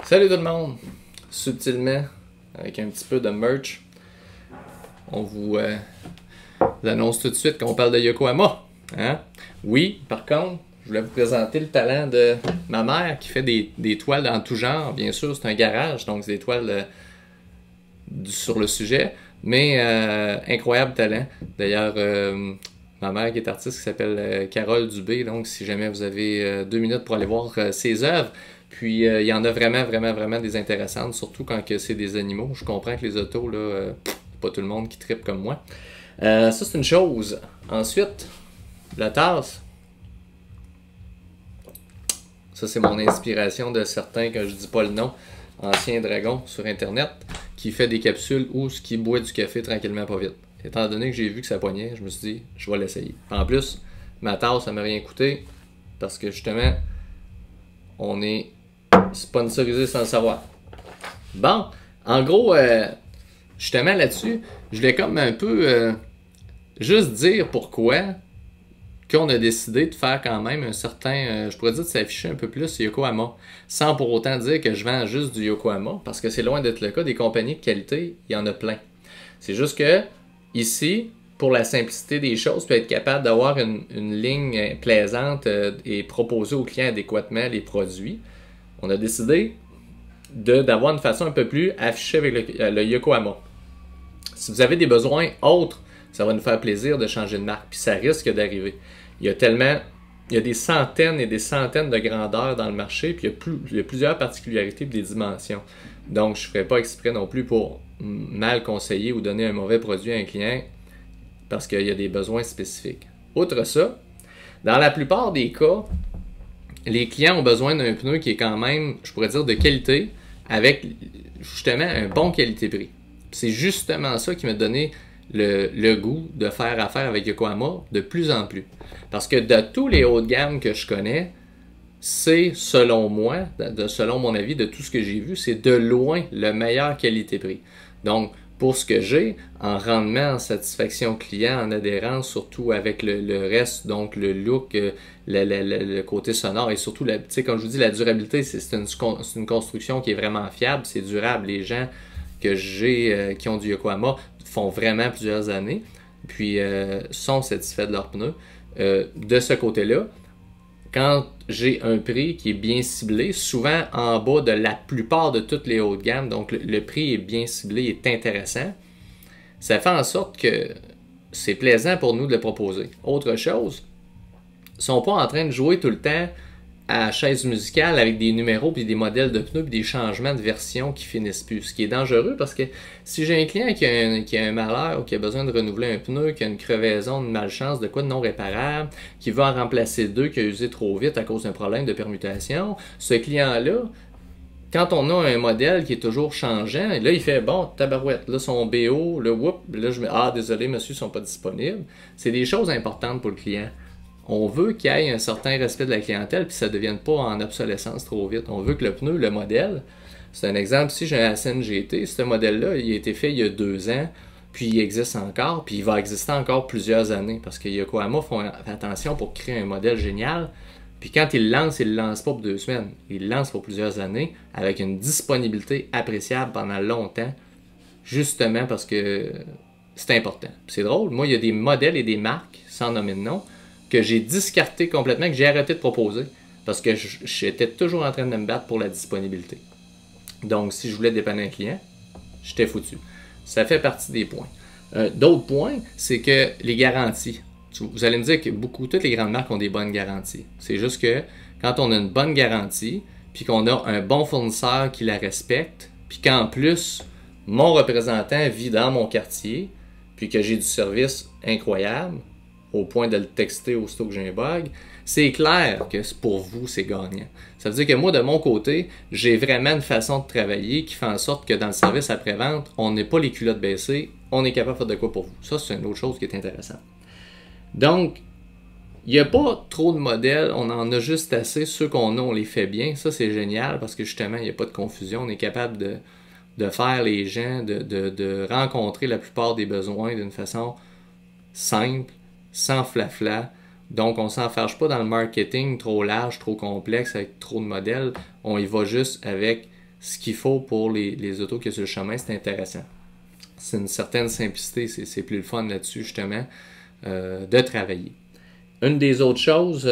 Salut tout le monde! Subtilement, avec un petit peu de merch, on vous annonce tout de suite qu'on parle de Yokohama. Hein? Oui, par contre, je voulais vous présenter le talent de ma mère qui fait des toiles dans tout genre. Bien sûr, c'est un garage, donc c'est des toiles sur le sujet, mais incroyable talent. D'ailleurs, ma mère qui est artiste qui s'appelle Carole Dubé, donc si jamais vous avez 2 minutes pour aller voir ses œuvres, puis il y en a vraiment des intéressantes, surtout quand c'est des animaux. Je comprends que les autos, là, pas tout le monde qui trippe comme moi. Ça c'est une chose. Ensuite, la tasse. Ça c'est mon inspiration de certains, que je dis pas le nom, ancien dragon sur internet, qui fait des capsules où ce qui boit du café tranquillement pas vite. Étant donné que j'ai vu que ça pognait, je me suis dit, je vais l'essayer. En plus, ma tasse, ça m'a rien coûté, parce que justement, on est sponsorisé sans le savoir. Bon, en gros, justement là-dessus, je voulais comme un peu juste dire pourquoi qu'on a décidé de faire quand même un certain, je pourrais dire de s'afficher un peu plus Yokohama, sans pour autant dire que je vends juste du Yokohama, parce que c'est loin d'être le cas. Des compagnies de qualité, il y en a plein. C'est juste que ici, pour la simplicité des choses, peut être capable d'avoir une ligne plaisante et proposer aux clients adéquatement les produits, on a décidé d'avoir une façon un peu plus affichée avec le Yokohama. Si vous avez des besoins autres, ça va nous faire plaisir de changer de marque, puis ça risque d'arriver. Il y a des centaines et des centaines de grandeurs dans le marché, puis il y a plusieurs particularités et des dimensions. Donc, je ne ferai pas exprès non plus pour mal conseiller ou donner un mauvais produit à un client, parce qu'il y a des besoins spécifiques. Outre ça, dans la plupart des cas, les clients ont besoin d'un pneu qui est quand même, je pourrais dire, de qualité, avec justement un bon qualité-prix. C'est justement ça qui m'a donné le goût de faire affaire avec Yokohama de plus en plus. Parce que de tous les hauts de gamme que je connais, c'est, selon moi, selon mon avis, de tout ce que j'ai vu, c'est de loin le meilleur qualité-prix. Donc, pour ce que j'ai, en rendement, en satisfaction client, en adhérence, surtout avec le reste, donc le look, le côté sonore et surtout, comme je vous dis, la durabilité, c'est une construction qui est vraiment fiable, c'est durable. Les gens que j'ai qui ont du Yokohama font vraiment plusieurs années, puis sont satisfaits de leurs pneus. De ce côté-là, quand j'ai un prix qui est bien ciblé, souvent en bas de la plupart de toutes les hauts de gamme, donc le prix est bien ciblé, est intéressant, ça fait en sorte que c'est plaisant pour nous de le proposer. Autre chose, ils ne sont pas en train de jouer tout le temps à chaise musicale avec des numéros puis des modèles de pneus puis des changements de version qui finissent plus. Ce qui est dangereux parce que si j'ai un client qui a un malheur ou qui a besoin de renouveler un pneu, qui a une crevaison, une malchance, de quoi de non réparable, qui veut en remplacer deux, qui a usé trop vite à cause d'un problème de permutation, ce client-là, quand on a un modèle qui est toujours changeant, et là il fait bon, tabarouette, là son BO, là whoop, là je me désolé monsieur, ils sont pas disponibles. C'est des choses importantes pour le client. On veut qu'il y ait un certain respect de la clientèle puis que ça ne devienne pas en obsolescence trop vite. On veut que le pneu, le modèle, c'est un exemple, si j'ai un SN GT, ce modèle-là, il a été fait il y a 2 ans, puis il existe encore, puis il va exister encore plusieurs années, parce que Yokohama font attention pour créer un modèle génial, puis quand ils le lancent pas pour 2 semaines, ils le lancent pour plusieurs années, avec une disponibilité appréciable pendant longtemps, justement parce que c'est important. C'est drôle, moi il y a des modèles et des marques, sans nommer de nom, que j'ai discarté complètement, que j'ai arrêté de proposer, parce que j'étais toujours en train de me battre pour la disponibilité. Donc, si je voulais dépanner un client, j'étais foutu. Ça fait partie des points. D'autres points, c'est que les garanties. Vous allez me dire que toutes les grandes marques ont des bonnes garanties. C'est juste que quand on a une bonne garantie, puis qu'on a un bon fournisseur qui la respecte, puis qu'en plus, mon représentant vit dans mon quartier, puis que j'ai du service incroyable, au point de le texter aussitôt que j'ai un bug, c'est clair que pour vous, c'est gagnant. Ça veut dire que moi, de mon côté, j'ai vraiment une façon de travailler qui fait en sorte que dans le service après-vente, on n'est pas les culottes baissées, on est capable de faire de quoi pour vous. Ça, c'est une autre chose qui est intéressante. Donc, il n'y a pas trop de modèles, on en a juste assez. Ceux qu'on a, on les fait bien. Ça, c'est génial parce que justement, il n'y a pas de confusion. On est capable de faire les gens, de rencontrer la plupart des besoins d'une façon simple, sans flafla, Donc, on ne s'enfarge pas dans le marketing trop large, trop complexe, avec trop de modèles. On y va juste avec ce qu'il faut pour les autos qui sont sur le chemin. C'est intéressant. C'est une certaine simplicité. C'est plus le fun là-dessus, justement, de travailler. Une des autres choses,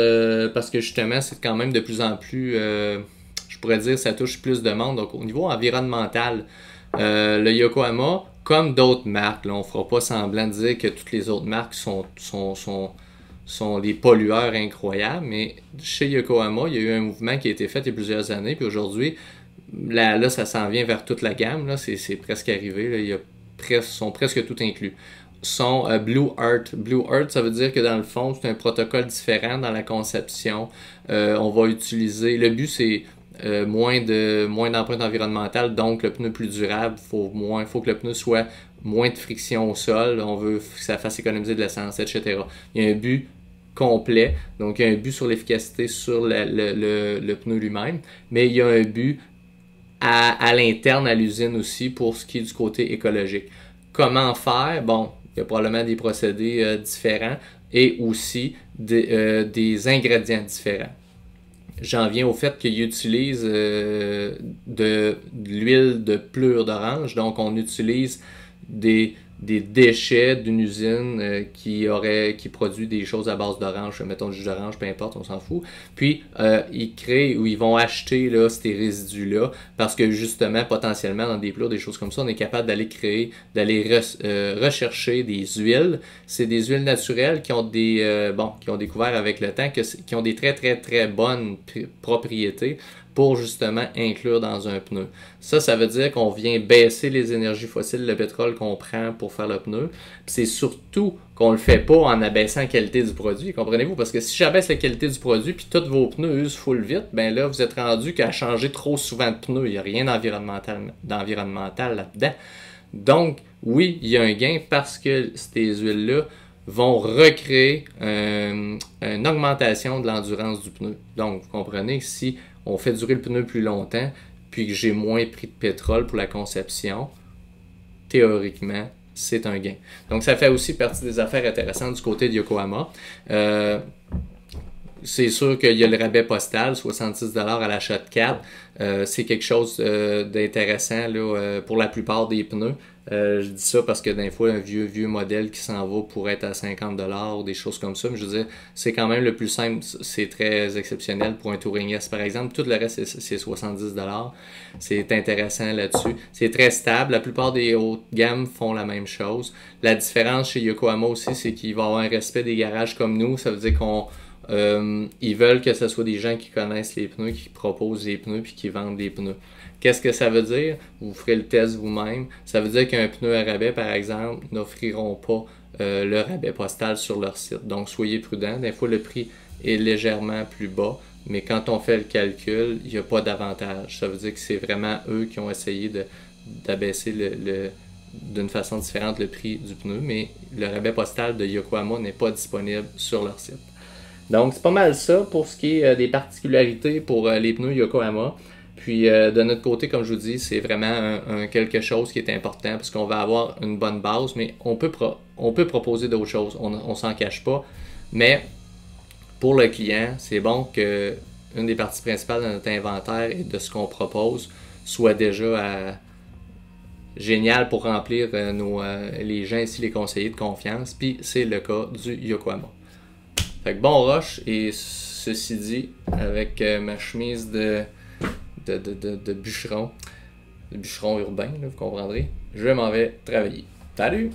parce que justement, c'est quand même de plus en plus, je pourrais dire, ça touche plus de monde. Donc, au niveau environnemental, le Yokohama, comme d'autres marques, là, on ne fera pas semblant de dire que toutes les autres marques sont des pollueurs incroyables, mais chez Yokohama, il y a eu un mouvement qui a été fait il y a plusieurs années, puis aujourd'hui, là ça s'en vient vers toute la gamme, là, c'est presque arrivé, là, sont presque tout inclus. Sont Blue Earth. Blue Earth, ça veut dire que dans le fond, c'est un protocole différent dans la conception. On va utiliser, le but c'est moins d'empreinte environnementale, donc le pneu plus durable, faut que le pneu soit moins de friction au sol, on veut que ça fasse économiser de l'essence, etc. Il y a un but complet, donc il y a un but sur l'efficacité sur le pneu lui-même, mais il y a un but à l'interne à l'usine aussi pour ce qui est du côté écologique. Comment faire? Bon, il y a probablement des procédés différents et aussi des ingrédients différents. J'en viens au fait qu'ils utilisent de l'huile de pelure d'orange. Donc, on utilise des déchets d'une usine qui produit des choses à base d'orange, mettons du jus d'orange, peu importe, on s'en fout. Puis, ils créent ou ils vont acheter là, ces résidus-là parce que justement, potentiellement, dans des pelures, des choses comme ça, on est capable d'aller rechercher des huiles. C'est des huiles naturelles qui ont qui ont découvert avec le temps qui ont des très, très, très bonnes propriétés pour justement inclure dans un pneu. Ça veut dire qu'on vient baisser les énergies fossiles, le pétrole qu'on prend pour faire le pneu. C'est surtout qu'on le fait pas en abaissant la qualité du produit, comprenez-vous? Parce que si j'abaisse la qualité du produit puis tous vos pneus usent full vite, ben là, vous êtes rendu qu'à changer trop souvent de pneus. Il n'y a rien d'environnemental là-dedans. Donc, oui, il y a un gain parce que ces huiles-là vont recréer une augmentation de l'endurance du pneu. Donc, vous comprenez que si on fait durer le pneu plus longtemps, puis que j'ai moins pris de pétrole pour la conception, théoriquement, c'est un gain. Donc, ça fait aussi partie des affaires intéressantes du côté de Yokohama. C'est sûr qu'il y a le rabais postal, 66$ à l'achat de 4. C'est quelque chose d'intéressant là, pour la plupart des pneus. Je dis ça parce que d'un fois, un vieux modèle qui s'en va pourrait être à 50$ ou des choses comme ça. Mais je veux dire, c'est quand même le plus simple. C'est très exceptionnel pour un Touring S, par exemple. Tout le reste, c'est 70$. C'est intéressant là-dessus. C'est très stable. La plupart des hautes gammes font la même chose. La différence chez Yokohama aussi, c'est qu'il va y avoir un respect des garages comme nous. Ça veut dire ils veulent que ce soit des gens qui connaissent les pneus, qui proposent les pneus puis qui vendent des pneus. Qu'est-ce que ça veut dire? Vous ferez le test vous-même. Ça veut dire qu'un pneu à rabais, par exemple, n'offriront pas le rabais postal sur leur site. Donc, soyez prudents. Des fois, le prix est légèrement plus bas, mais quand on fait le calcul, il n'y a pas d'avantage. Ça veut dire que c'est vraiment eux qui ont essayé d'abaisser d'une façon différente le prix du pneu, mais le rabais postal de Yokohama n'est pas disponible sur leur site. Donc, c'est pas mal ça pour ce qui est des particularités pour les pneus Yokohama. Puis, de notre côté, comme je vous dis, c'est vraiment quelque chose qui est important parce qu'on va avoir une bonne base, mais on peut proposer d'autres choses. On s'en cache pas. Mais, pour le client, c'est bon que une des parties principales de notre inventaire et de ce qu'on propose soit déjà génial pour remplir les gens ici, les conseillers de confiance. Puis, c'est le cas du Yokohama. Fait que bon rush, et ceci dit, avec ma chemise de bûcheron urbain, là, vous comprendrez, je m'en vais travailler. Salut!